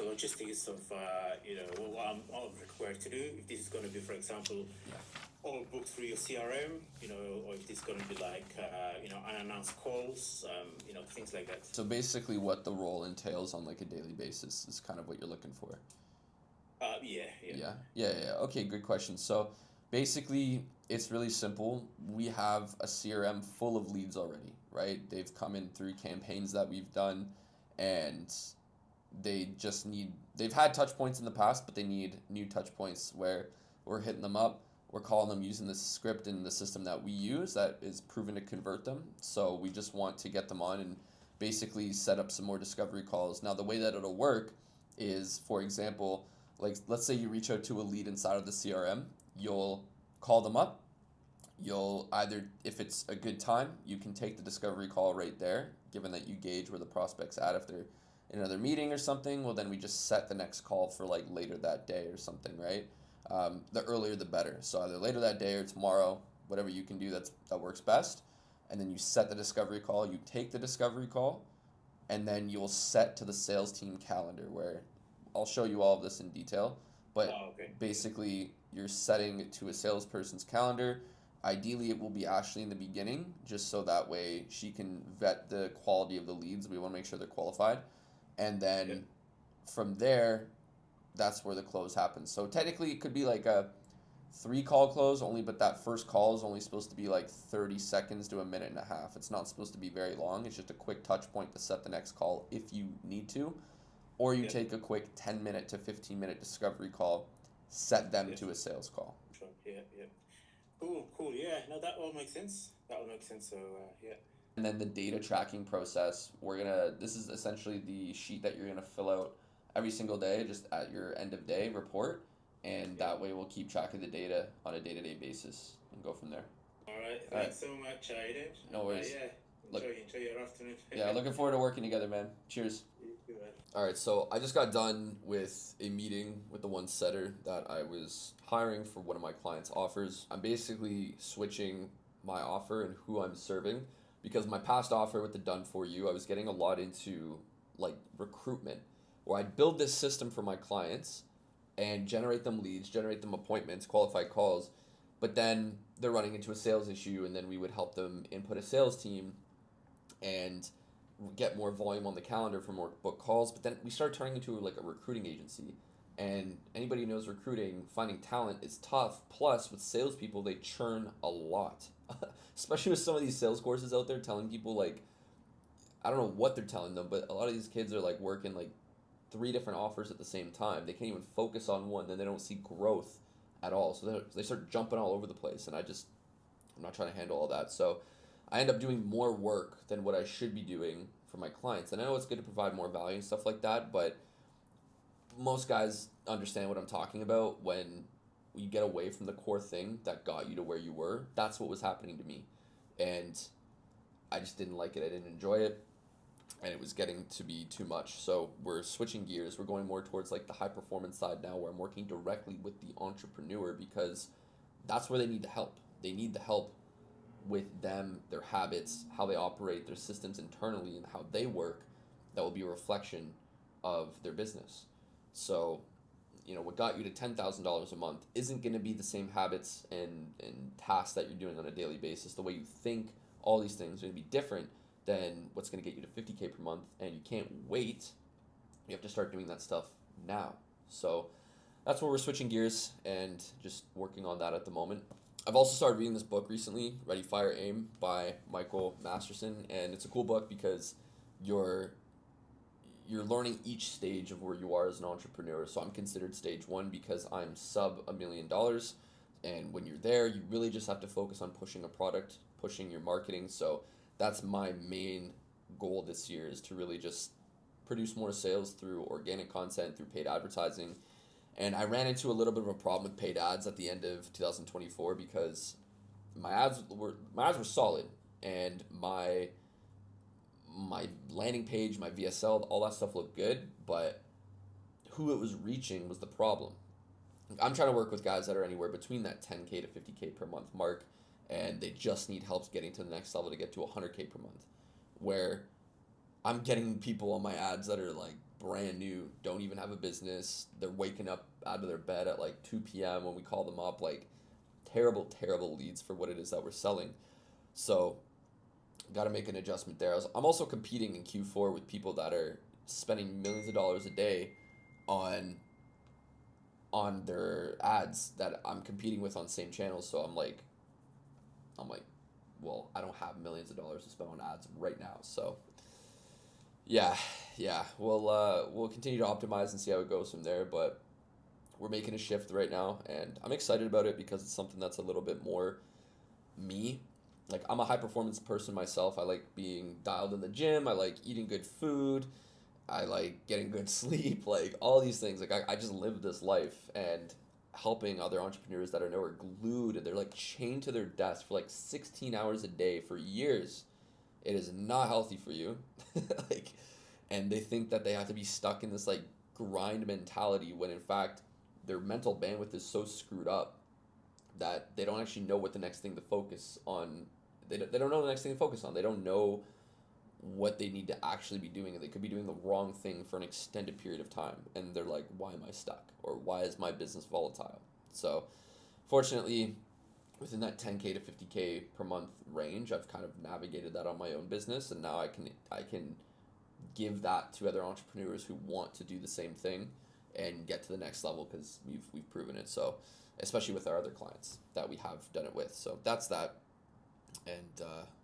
logistics of what I'm required to do. If this is going to be, for example, all booked through your CRM, or if this is going to be like unannounced calls, things like that. So basically, what the role entails on like a daily basis is kind of what you're looking for. Yeah. Okay, good question. So basically, it's really simple. We have a CRM full of leads already, right? They've come in through campaigns that we've done, and they've had touch points in the past, but they need new touch points where we're hitting them up. We're calling them using the script in the system that we use that is proven to convert them. So we just want to get them on and basically set up some more discovery calls. Now, the way that it'll work is, for example, like let's say you reach out to a lead inside of the CRM, you'll call them up. You'll either, if it's a good time, you can take the discovery call right there, given that you gauge where the prospect's at. If they're in another meeting or something, well, then we just set the next call for like later that day or something, right? The earlier the better. So either later that day or tomorrow, whatever you can do that works best. And then you set the discovery call, you take the discovery call, and then you'll set to the sales team calendar where I'll show you all of this in detail. But basically, you're setting it to a salesperson's calendar. Ideally, it will be Ashley in the beginning, just so that way she can vet the quality of the leads. We want to make sure they're qualified. And then from there, that's where the close happens. So technically, it could be like a 3-call close only, but that first call is only supposed to be like 30 seconds to a minute and a half. It's not supposed to be very long. It's just a quick touch point to set the next call if you need to. Or you take a quick 10-minute to 15-minute discovery call, set them to a sales call. Sure. Yeah. Cool. Yeah, no, that all makes sense. So, yeah. And then the data tracking process, this is essentially the sheet that you're going to fill out every single day, just at your end of day report. And that way we'll keep track of the data on a day-to-day basis and go from there. All right. Thanks so much, Aiden. No worries. Enjoy your afternoon. Yeah, looking forward to working together, man. Cheers. All right, so I just got done with a meeting with the one setter that I was hiring for one of my clients' offers. I'm basically switching my offer and who I'm serving because my past offer with the Done For You, I was getting a lot into like recruitment, where I'd build this system for my clients and generate them leads, generate them appointments, qualified calls, but then they're running into a sales issue, and then we would help them input a sales team and get more volume on the calendar for more book calls. But then we started turning into like a recruiting agency, and anybody who knows recruiting, finding talent is tough. Plus, with salespeople, they churn a lot, especially with some of these sales courses out there telling people like, I don't know what they're telling them, but a lot of these kids are like working like 3 different offers at the same time. They can't even focus on one, then they don't see growth at all. So they start jumping all over the place, and I'm not trying to handle all that. So I end up doing more work than what I should be doing for my clients. And I know it's good to provide more value and stuff like that, but most guys understand what I'm talking about when you get away from the core thing that got you to where you were. That's what was happening to me. And I just didn't like it. I didn't enjoy it. And it was getting to be too much. So we're switching gears. We're going more towards like the high performance side now, where I'm working directly with the entrepreneur, because that's where they need the help. They need the help with them, their habits, how they operate, their systems internally, and how they work. That will be a reflection of their business. So, what got you to $10,000 a month isn't going to be the same habits and tasks that you're doing on a daily basis. The way you think, all these things are going to be different than what's going to get you to $50K per month, and you can't wait. You have to start doing that stuff now. So that's where we're switching gears and just working on that at the moment. I've also started reading this book recently, Ready, Fire, Aim by Michael Masterson, and it's a cool book because you're learning each stage of where you are as an entrepreneur. So I'm considered stage 1 because I'm sub $1 million, and when you're there, you really just have to focus on pushing a product, pushing your marketing. So that's my main goal this year, is to really just produce more sales through organic content, through paid advertising. And I ran into a little bit of a problem with paid ads at the end of 2024 because my ads were solid, and my landing page, my VSL, all that stuff looked good, but who it was reaching was the problem. I'm trying to work with guys that are anywhere between that 10K to 50K per month mark, and they just need help getting to the next level to get to 100K per month, where I'm getting people on my ads that are like brand new, don't even have a business. They're waking up out of their bed at like 2 p.m. when we call them up, like terrible, terrible leads for what it is that we're selling. So got to make an adjustment there. I'm also competing in Q4 with people that are spending millions of dollars a day on their ads that I'm competing with on same channels. So I'm like, well, I don't have millions of dollars to spend on ads right now. So yeah, we'll continue to optimize and see how it goes from there. But we're making a shift right now, and I'm excited about it because it's something that's a little bit more me. Like, I'm a high performance person myself. I like being dialed in the gym. I like eating good food. I like getting good sleep, like all these things. Like I just live this life, and helping other entrepreneurs that are nowhere glued and they're like chained to their desk for like 16 hours a day for years. It is not healthy for you. Like, and they think that they have to be stuck in this like grind mentality when in fact their mental bandwidth is so screwed up that they don't actually know what the next thing to focus on. They don't know the next thing to focus on. They don't know what they need to actually be doing, and they could be doing the wrong thing for an extended period of time, and they're like, why am I stuck, or why is my business volatile? So fortunately, within that 10K to 50K per month range, I've kind of navigated that on my own business, and now I can give that to other entrepreneurs who want to do the same thing and get to the next level, because we've proven it. So especially with our other clients that we have done it with. So that's that, and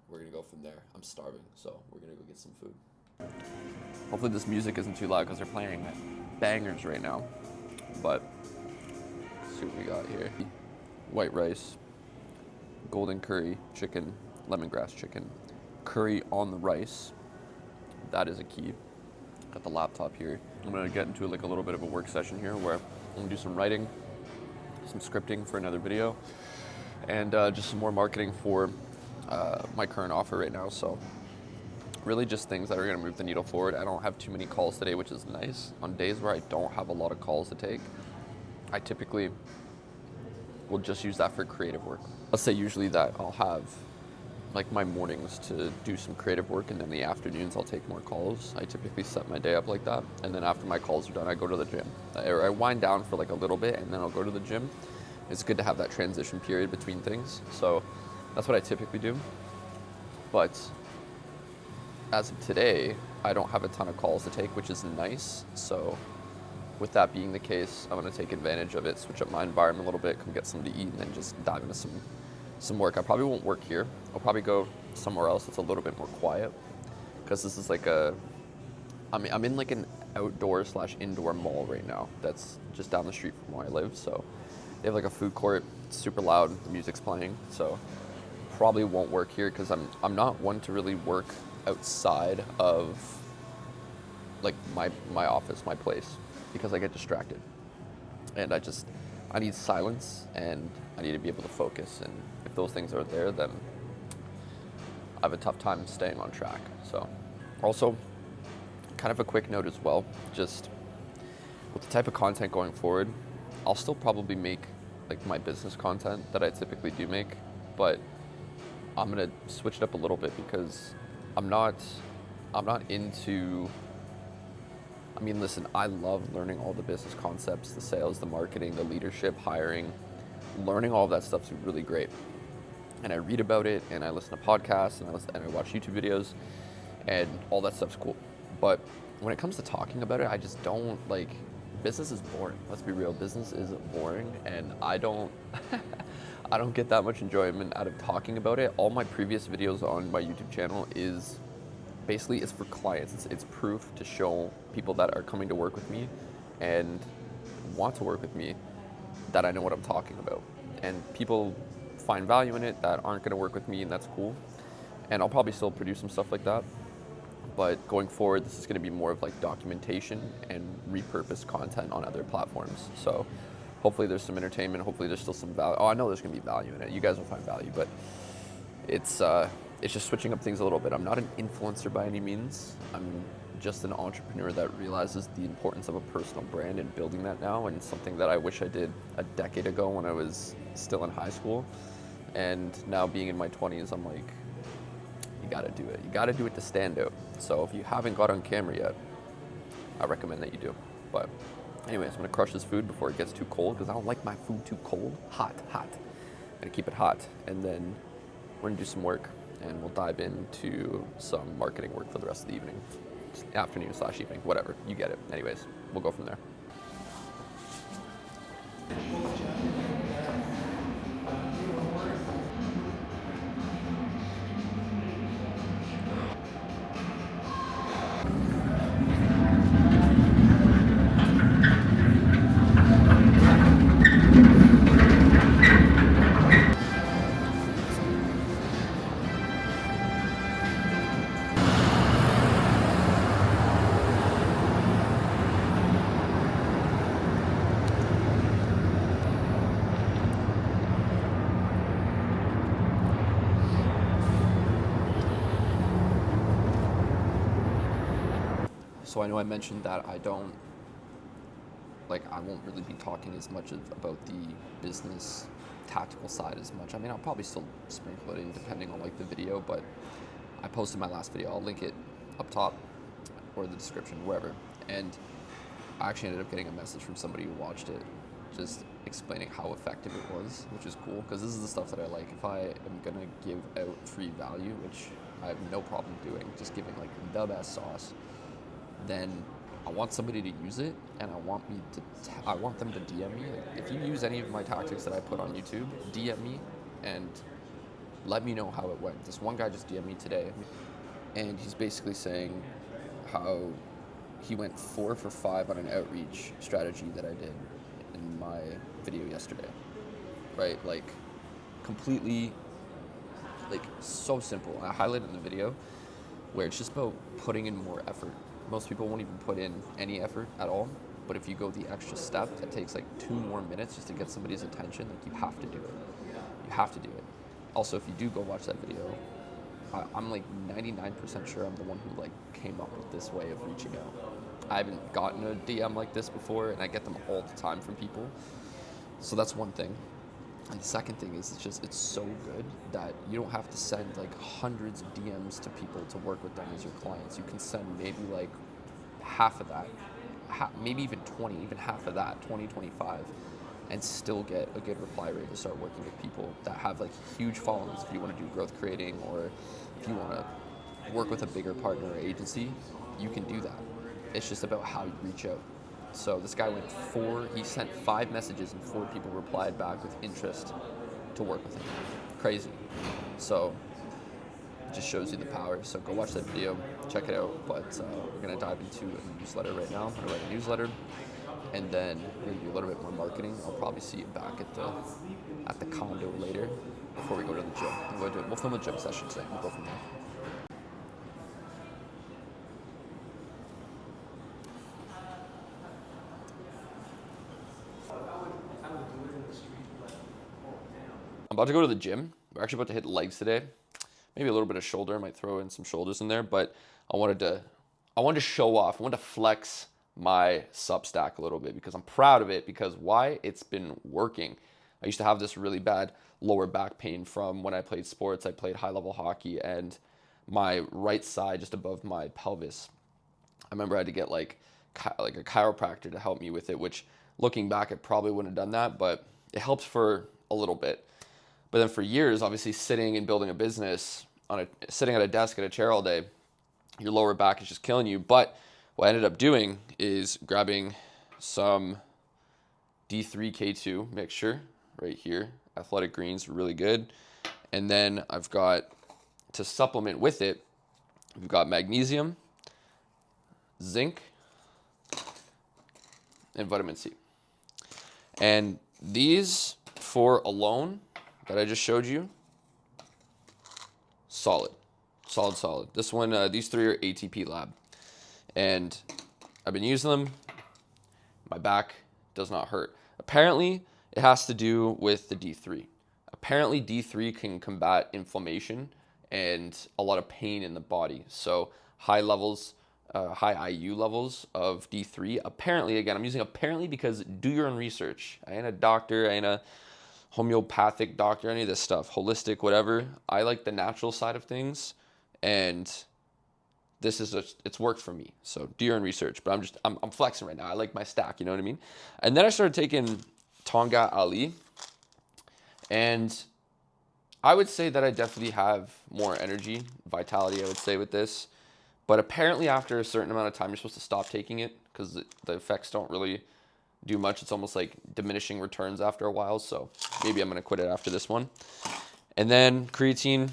we're going to go from there. I'm starving, so we're going to go get some food. Hopefully this music isn't too loud because they're playing bangers right now. But let's see what we got here. White rice, golden curry chicken, lemongrass chicken, curry on the rice. That is a key. Got the laptop here. I'm going to get into like a little bit of a work session here where I'm going to do some writing, some scripting for another video, and just some more marketing for my current offer right now. So really just things that are going to move the needle forward. I don't have too many calls today, which is nice. On days where I don't have a lot of calls to take, I typically will just use that for creative work. Let's say usually that I'll have like my mornings to do some creative work, and then the afternoons I'll take more calls. I typically set my day up like that, and then after my calls are done, I go to the gym. Or I wind down for like a little bit, and then I'll go to the gym. It's good to have that transition period between things. So that's what I typically do. But as of today, I don't have a ton of calls to take, which is nice. So with that being the case, I'm going to take advantage of it, switch up my environment a little bit, come get something to eat, and then just dive into some work. I probably won't work here. I'll probably go somewhere else that's a little bit more quiet, because this is like I'm in like an outdoor / indoor mall right now that's just down the street from where I live. So they have like a food court, it's super loud, the music's playing. So probably won't work here because I'm not one to really work outside of like my office, my place, because I get distracted, and I need silence, and I need to be able to focus, and if those things aren't there, then I have a tough time staying on track. So also kind of a quick note as well, just with the type of content going forward, I'll still probably make like my business content that I typically do make, but I'm gonna switch it up a little bit because I'm not into, I mean, listen, I love learning all the business concepts, the sales, the marketing, the leadership, hiring. Learning all of that stuff is really great. And I read about it, and I listen to podcasts, and I watch YouTube videos, and all that stuff's cool. But when it comes to talking about it, I just don't like, business is boring. Let's be real, business is boring, and I don't get that much enjoyment out of talking about it. All my previous videos on my YouTube channel is basically it's for clients. It's proof to show people that are coming to work with me and want to work with me that I know what I'm talking about. And people find value in it that aren't going to work with me, and that's cool. And I'll probably still produce some stuff like that. But going forward, this is going to be more of like documentation and repurposed content on other platforms. So hopefully there's some entertainment. Hopefully there's still some value. Oh, I know there's going to be value in it. You guys will find value, but it's just switching up things a little bit. I'm not an influencer by any means. I'm just an entrepreneur that realizes the importance of a personal brand and building that now, and something that I wish I did a decade ago when I was still in high school. And now being in my 20s, I'm like, you gotta do it. You gotta do it to stand out. So if you haven't got on camera yet, I recommend that you do. But anyways, I'm gonna crush this food before it gets too cold because I don't like my food too cold. Hot. I'm gonna keep it hot, and then we're gonna do some work, and we'll dive into some marketing work for the rest of the evening, afternoon/evening, whatever. You get it. Anyways, we'll go from there. So I know I mentioned that I won't really be talking as much about the business tactical side as much. I mean, I'll probably still sprinkle it in depending on like the video, but I posted my last video. I'll link it up top or the description, wherever. And I actually ended up getting a message from somebody who watched it, just explaining how effective it was, which is cool because this is the stuff that I like. If I am gonna give out free value, which I have no problem doing, just giving like the best sauce, then I want somebody to use it, and I want them to DM me. Like, if you use any of my tactics that I put on YouTube, DM me and let me know how it went. This one guy just DM'd me today, and he's basically saying how he went 4 for 5 on an outreach strategy that I did in my video yesterday. Right? Like, completely, like, so simple. I highlighted in the video where it's just about putting in more effort. Most people won't even put in any effort at all, but if you go the extra step, that takes like 2 more minutes just to get somebody's attention. Like, you have to do it. You have to do it. Also, if you do go watch that video, I'm like 99% sure I'm the one who like came up with this way of reaching out. I haven't gotten a DM like this before, and I get them all the time from people. So that's one thing. And the second thing is it's so good that you don't have to send like hundreds of DMs to people to work with them as your clients. You can send maybe like half of that, maybe even 20, even half of that, 20, 25, and still get a good reply rate to start working with people that have like huge followings. If you want to do growth creating, or if you want to work with a bigger partner or agency, you can do that. It's just about how you reach out. So this guy he sent 5 messages and 4 people replied back with interest to work with him. Crazy. So it just shows you the power. So go watch that video, check it out. But we're gonna dive into a newsletter right now. I'm gonna write a newsletter, and then we're gonna do a little bit more marketing. I'll probably see you back at the condo later before we go to the gym. We'll film a gym session today. We'll go from there. I'm about to go to the gym. We're actually about to hit legs today. Maybe a little bit of shoulder. I might throw in some shoulders in there, but I wanted to show off. I wanted to flex my Substack a little bit because I'm proud of it. Because why? It's been working. I used to have this really bad lower back pain from when I played sports. I played high-level hockey, and my right side, just above my pelvis, I remember I had to get like a chiropractor to help me with it, which looking back, I probably wouldn't have done that, but it helped for a little bit. But then for years, obviously sitting and building a business, sitting at a desk at a chair all day, your lower back is just killing you. But what I ended up doing is grabbing some D3K2 mixture right here. Athletic Greens, really good. And then I've got, to supplement with it, we've got magnesium, zinc, and vitamin C. And these 4 alone that I just showed you, solid. This one, these 3 are ATP Lab, and I've been using them. My back does not hurt. Apparently, it has to do with the D3. Apparently, D3 can combat inflammation and a lot of pain in the body. So high IU levels of D3. Apparently, again, I'm using apparently because do your own research. I ain't a doctor. I ain't a homeopathic doctor, any of this stuff, holistic, whatever. I like the natural side of things, and it's worked for me. So do your own research, but I'm flexing right now. I like my stack, you know what I mean? And then I started taking Tonga Ali, and I would say that I definitely have more energy, vitality, I would say, with this. But apparently after a certain amount of time, you're supposed to stop taking it because the effects don't really do much. It's almost like diminishing returns after a while. So maybe I'm going to quit it after this one. And then creatine,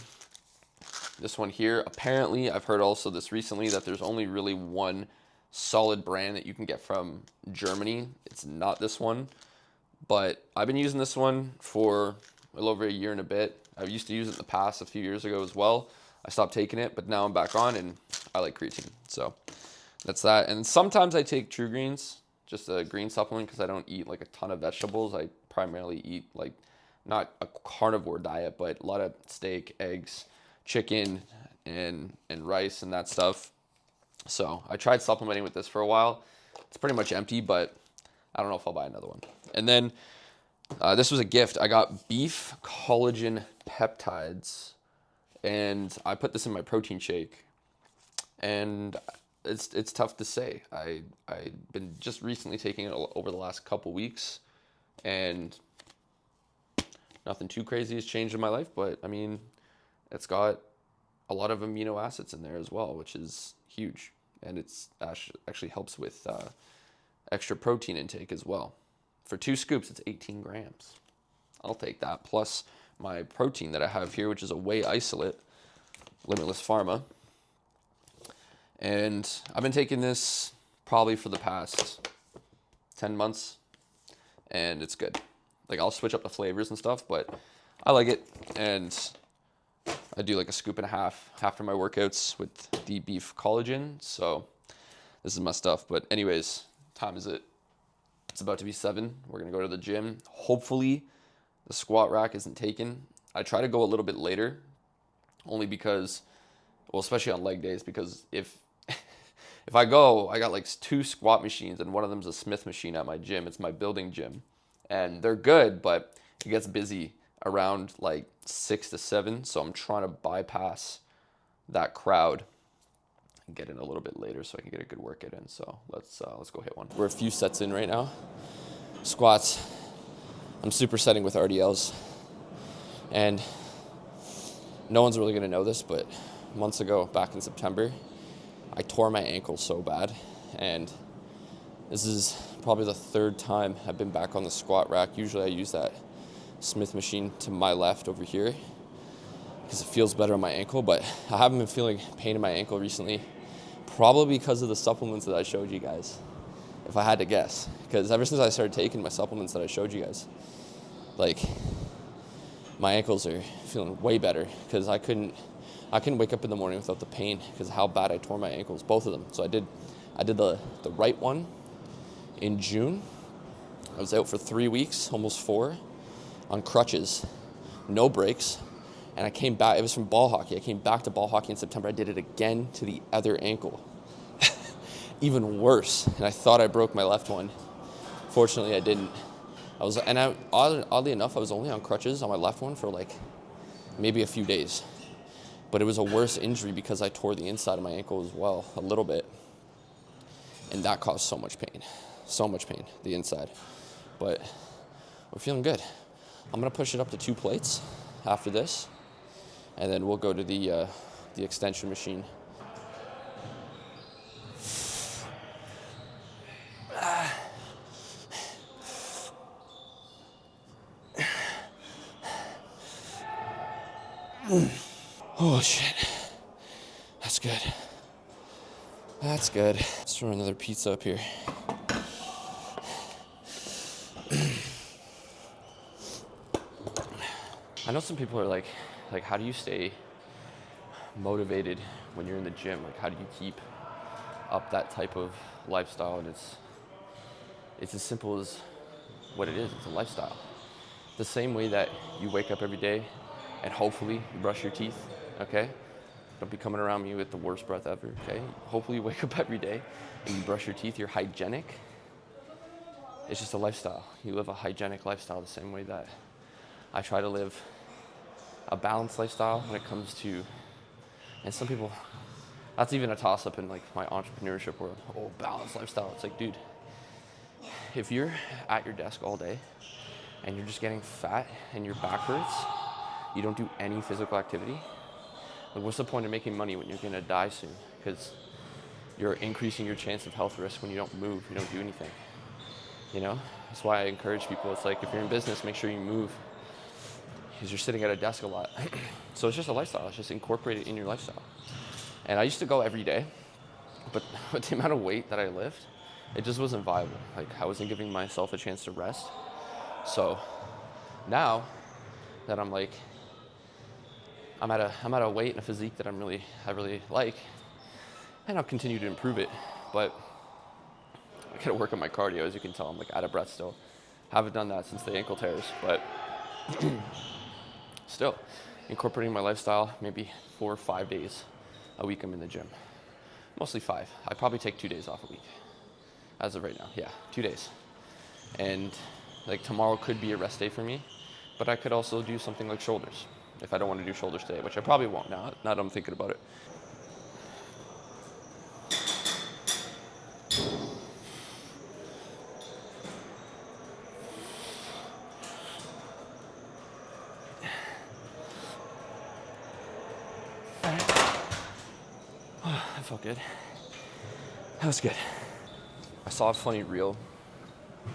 this one here. Apparently, I've heard also this recently that there's only really one solid brand that you can get from Germany. It's not this one. But I've been using this one for a little over a year and a bit. I used to use it in the past a few years ago as well. I stopped taking it, but now I'm back on and I like creatine. So that's that. And sometimes I take True Greens, just a green supplement, because I don't eat like a ton of vegetables. I primarily eat like not a carnivore diet, but a lot of steak, eggs, chicken, and rice and that stuff. So I tried supplementing with this for a while. It's pretty much empty, but I don't know if I'll buy another one. And then this was a gift. I got beef collagen peptides, and I put this in my protein shake. And it's tough to say. I've been just recently taking it over the last couple weeks, and nothing too crazy has changed in my life. But I mean, it's got a lot of amino acids in there as well, which is huge, and it's actually helps with extra protein intake as well. For 2 scoops, it's 18 grams. I'll take that. Plus my protein that I have here, which is a whey isolate, Limitless Pharma. And I've been taking this probably for the past 10 months, and it's good. Like, I'll switch up the flavors and stuff, but I like it. And I do like a scoop and a half after my workouts with the beef collagen. So this is my stuff. But anyways, time is it? It's about to be 7. We're going to go to the gym. Hopefully the squat rack isn't taken. I try to go a little bit later, only because, well, especially on leg days, because if I go, I got like 2 squat machines, and one of them's a Smith machine at my gym. It's my building gym. And they're good, but it gets busy around like 6 to 7. So I'm trying to bypass that crowd and get in a little bit later so I can get a good workout in. So let's go hit one. We're a few sets in right now. Squats. I'm supersetting with RDLs. And no one's really going to know this, but months ago, back in September, I tore my ankle so bad. And this is probably the 3rd time I've been back on the squat rack. Usually I use that Smith machine to my left over here because it feels better on my ankle, but I haven't been feeling pain in my ankle recently, probably because of the supplements that I showed you guys, if I had to guess. Because ever since I started taking my supplements that I showed you guys, like, my ankles are feeling way better, because I couldn't wake up in the morning without the pain because of how bad I tore my ankles, both of them. So I did the right one in June. I was out for 3 weeks, almost 4, on crutches, no breaks, and I came back. It was from ball hockey. I came back to ball hockey in September. I did it again to the other ankle. Even worse, and I thought I broke my left one. Fortunately, I didn't. Oddly enough, I was only on crutches on my left one for like maybe a few days, but it was a worse injury because I tore the inside of my ankle as well, a little bit, and that caused so much pain, the inside. But we're feeling good. I'm gonna push it up to 2 plates after this, and then we'll go to the extension machine. Oh shit, that's good. That's good. Let's throw another pizza up here. I know some people are like, how do you stay motivated when you're in the gym? Like, how do you keep up that type of lifestyle? And it's as simple as what it is. It's a lifestyle. The same way that you wake up every day and hopefully you brush your teeth, okay? Don't be coming around me with the worst breath ever, okay? Hopefully you wake up every day and you brush your teeth, you're hygienic. It's just a lifestyle. You live a hygienic lifestyle the same way that I try to live a balanced lifestyle when it comes to, and some people, that's even a toss-up in like my entrepreneurship world. Oh, balanced lifestyle. It's like, dude, if you're at your desk all day and you're just getting fat and your back hurts, you don't do any physical activity, like what's the point of making money when you're gonna die soon? Because you're increasing your chance of health risk when you don't move, you don't do anything. You know? That's why I encourage people. It's like, if you're in business, make sure you move, because you're sitting at a desk a lot. So it's just a lifestyle. It's just incorporate it in your lifestyle. And I used to go every day, but with the amount of weight that I lift, it just wasn't viable. Like, I wasn't giving myself a chance to rest. So now that I'm like, I'm at a weight and a physique that I really like, and I'll continue to improve it. But I gotta work on my cardio. As you can tell, I'm like out of breath still. Haven't done that since the ankle tears, but still incorporating my lifestyle. Maybe 4 or 5 days a week I'm in the gym. Mostly 5. I probably take 2 days off a week as of right now. Yeah, 2 days. And like tomorrow could be a rest day for me, but I could also do something like shoulders if I don't want to do shoulders today, which I probably won't now that I'm thinking about it. That felt good. That was good. I saw a funny reel.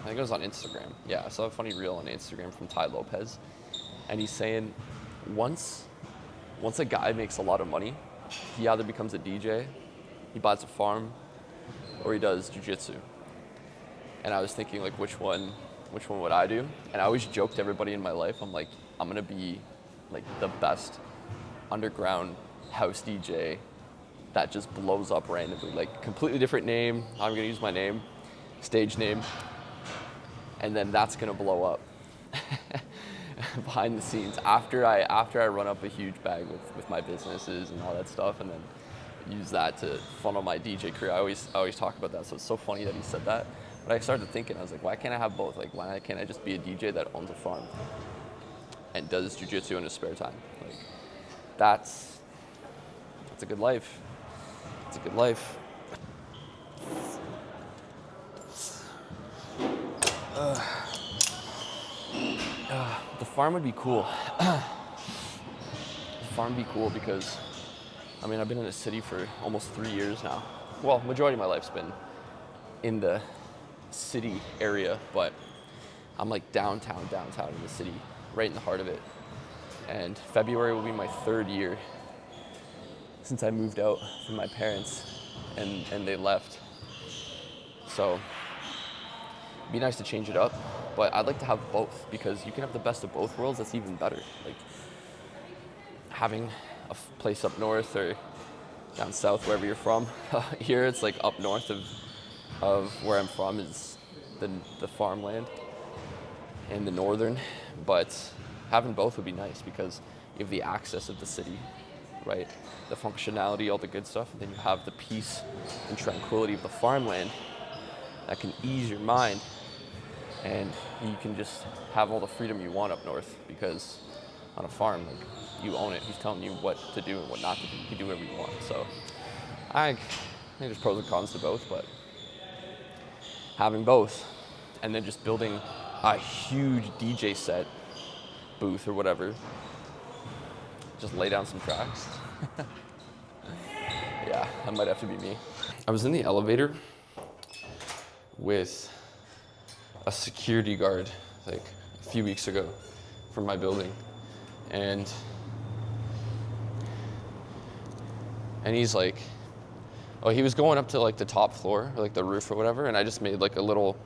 I think it was on Instagram. Yeah, I saw a funny reel on Instagram from Tai Lopez. And he's saying once a guy makes a lot of money, he either becomes a DJ, he buys a farm, or he does jiu-jitsu. And I was thinking, like, which one would I do? And I always joked to everybody in my life, I'm like, I'm gonna be like the best underground house DJ that just blows up randomly. Like, completely different name. I'm gonna use my name, stage name, and then that's gonna blow up behind the scenes after I run up a huge bag with my businesses and all that stuff, and then use that to funnel my DJ career. I always talk about that, so it's so funny that he said that. But I started thinking, I was like, why can't I have both? Like, why can't I just be a DJ that owns a farm and does jiu-jitsu in his spare time? Like, that's a good life. It's a good life. The farm would be cool. The farm would be cool because, I mean, I've been in the city for almost 3 years now. Well, majority of my life's been in the city area, but I'm like downtown in the city, right in the heart of it. And February will be my 3rd year since I moved out from my parents and they left. So it'd be nice to change it up, but I'd like to have both, because you can have the best of both worlds. That's even better. Like, having a place up north or down south, wherever you're from. Here it's like up north of where I'm from is the farmland in the northern, but having both would be nice because you have the access of the city, right? The functionality, all the good stuff, and then you have the peace and tranquility of the farmland that can ease your mind, and you can just have all the freedom you want up north, because on a farm, like, you own it. He's telling you what to do and what not to do. You can do whatever you want. So I think there's pros and cons to both, but having both and then just building a huge DJ set booth or whatever, just lay down some tracks. Yeah, that might have to be me. I was in the elevator with a security guard like a few weeks ago from my building, and he's like, oh, he was going up to like the top floor, or like the roof or whatever, and I just made like a little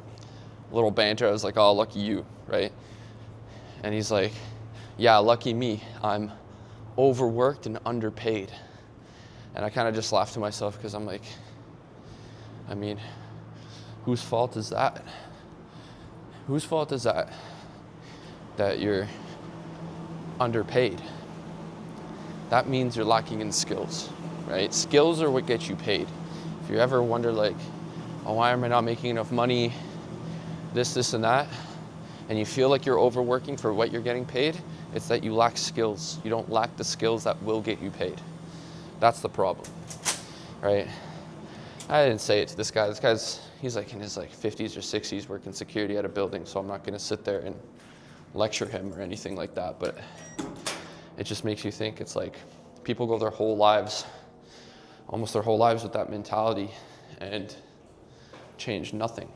banter. I was like, oh, lucky you, right? And he's like, yeah, lucky me. I'm overworked and underpaid. And I kind of just laughed to myself, because I'm like, I mean, whose fault is that? Whose fault is that you're underpaid? That means you're lacking in skills, right? Skills are what get you paid. If you ever wonder, like, oh, why am I not making enough money, this and that, and you feel like you're overworking for what you're getting paid, it's that you lack skills. You don't lack the skills that will get you paid. That's the problem. right? I didn't say it to this guy. He's like in his like 50s or 60s working security at a building, so I'm not gonna sit there and lecture him or anything like that, but it just makes you think. It's like people go their whole lives, almost their whole lives with that mentality and change nothing.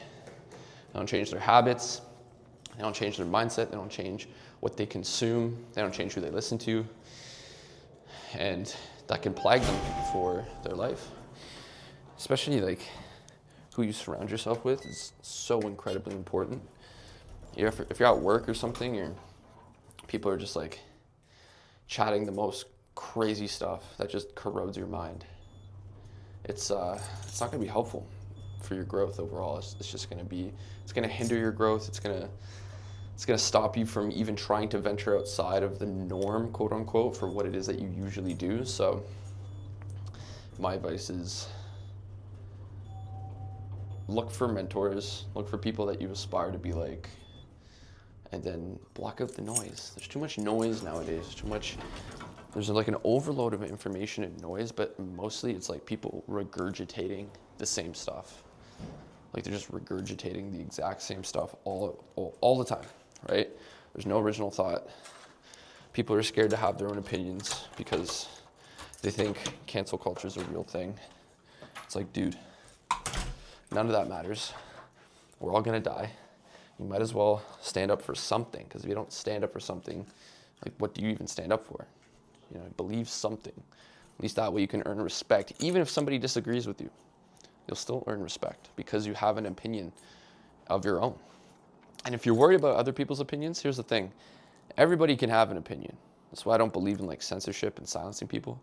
They don't change their habits, they don't change their mindset, they don't change what they consume, they don't change who they listen to, and that can plague them for their life. Especially like who you surround yourself with is so incredibly important. If you're at work or something, people are just like chatting the most crazy stuff that just corrodes your mind. It's not gonna be helpful for your growth overall. It's just gonna hinder your growth. It's gonna stop you from even trying to venture outside of the norm, quote unquote, for what it is that you usually do. So my advice is look for mentors, look for people that you aspire to be like, and then block out the noise. There's too much noise nowadays. There's like an overload of information and noise, but mostly it's like people regurgitating the same stuff. Like they're just regurgitating the exact same stuff all the time, right? There's no original thought. People are scared to have their own opinions because they think cancel culture is a real thing. It's like, dude, none of that matters. We're all gonna die. You might as well stand up for something, because if you don't stand up for something, like what do you even stand up for? You know, believe something. At least that way you can earn respect. Even if somebody disagrees with you, you'll still earn respect because you have an opinion of your own. And if you're worried about other people's opinions, here's the thing. Everybody can have an opinion. That's why I don't believe in like censorship and silencing people,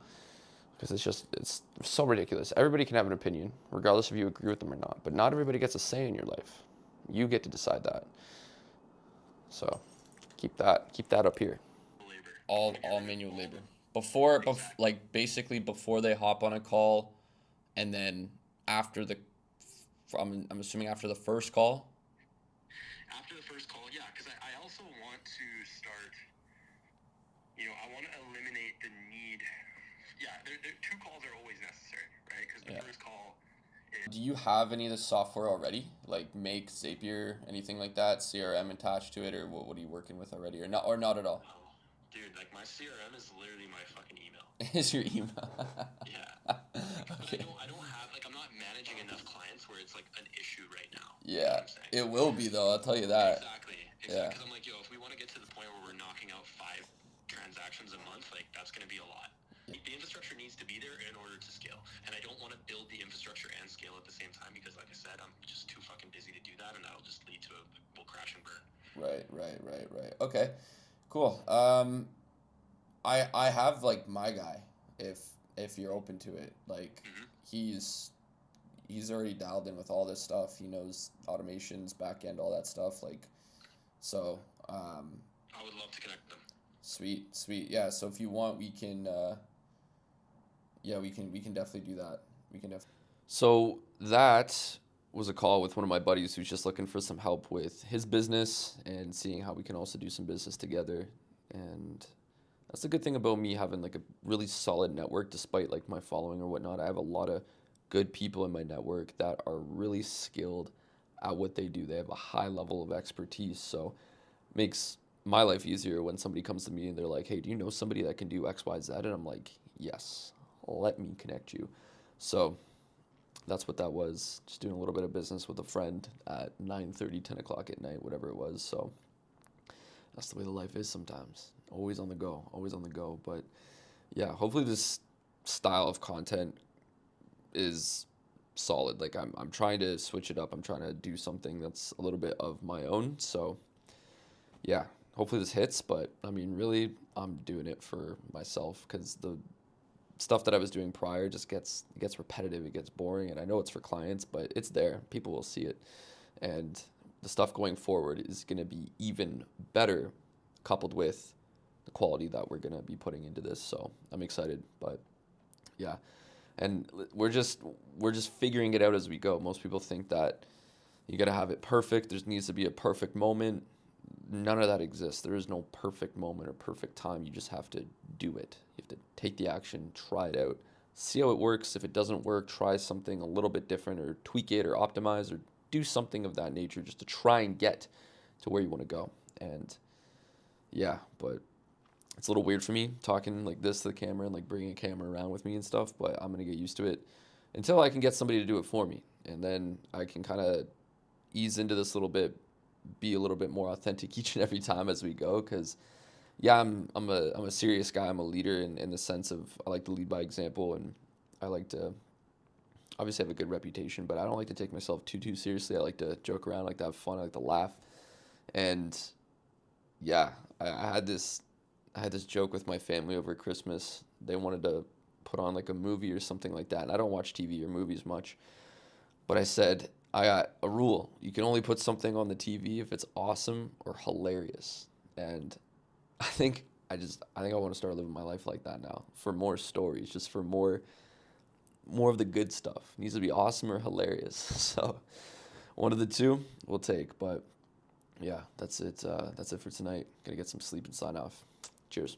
because it's so ridiculous. Everybody can have an opinion, regardless if you agree with them or not. But not everybody gets a say in your life. You get to decide that. So keep that up here. All manual labor. Before they hop on a call, and then after I'm assuming after the first call. After the first call, yeah, because I also want to start, I want to eliminate the need. Yeah, two calls are always necessary, right? Because the first call is... Do you have any of the software already? Like Make, Zapier, anything like that? CRM attached to it, or what are you working with already, or not at all? Oh, dude, like my CRM is literally my fucking email. Is your email? Yeah. Okay. I don't have, like, I'm not managing enough clients where it's like an issue right now. Yeah, it will be though, I'll tell you that. Exactly. Yeah. Because I'm like, if we want to get to the point where we're knocking out 5 transactions a month, like that's going to be a lot. The infrastructure needs to be there in order to scale. And I don't want to build the infrastructure and scale at the same time because, like I said, I'm just too fucking busy to do that, and that'll just lead to we'll crash and burn. Right. Okay, cool. I have like my guy, if you're open to it. Like he's already dialed in with all this stuff. He knows automations, back end, all that stuff. Like, so I would love to connect them. Sweet. Yeah. So if you want, we can. We can definitely do that. So that was a call with one of my buddies who's just looking for some help with his business and seeing how we can also do some business together. And that's the good thing about me having like a really solid network, despite like my following or whatnot. I have a lot of good people in my network that are really skilled at what they do. They have a high level of expertise. So it makes my life easier when somebody comes to me and they're like, hey, do you know somebody that can do X, Y, Z? And I'm like, yes, let me connect you. So that's what that was. Just doing a little bit of business with a friend at 9:30, 10 o'clock at night, whatever it was. So that's the way the life is sometimes. Always on the go. But yeah, hopefully this style of content is solid. Like I'm trying to switch it up. I'm trying to do something that's a little bit of my own. So yeah, hopefully this hits. But I mean, really, I'm doing it for myself because the stuff that I was doing prior just gets repetitive, it gets boring, and I know it's for clients, but it's there. People will see it. And the stuff going forward is going to be even better, coupled with the quality that we're going to be putting into this. So I'm excited, but yeah. And we're just figuring it out as we go. Most people think that you got to have it perfect. There needs to be a perfect moment. None of that exists. There is no perfect moment or perfect time. You just have to do it. You have to take the action, try it out, see how it works. If it doesn't work, try something a little bit different, or tweak it, or optimize, or do something of that nature just to try and get to where you want to go. And yeah, but it's a little weird for me talking like this to the camera and like bringing a camera around with me and stuff, but I'm going to get used to it until I can get somebody to do it for me. And then I can kind of ease into this a little bit, be a little bit more authentic each and every time as we go. Because yeah, I'm a serious guy. I'm a leader in the sense of I like to lead by example, and I like to obviously have a good reputation, but I don't like to take myself too seriously. I like to joke around, I like to have fun, I like to laugh. And yeah, I had this joke with my family over Christmas. They wanted to put on like a movie or something like that, and I don't watch TV or movies much. But I said, I got a rule. You can only put something on the TV if it's awesome or hilarious. And I think I want to start living my life like that now. For more stories, just for more of the good stuff. It needs to be awesome or hilarious. So one of the two we'll take. But yeah, that's it. That's it for tonight. Gonna get some sleep and sign off. Cheers.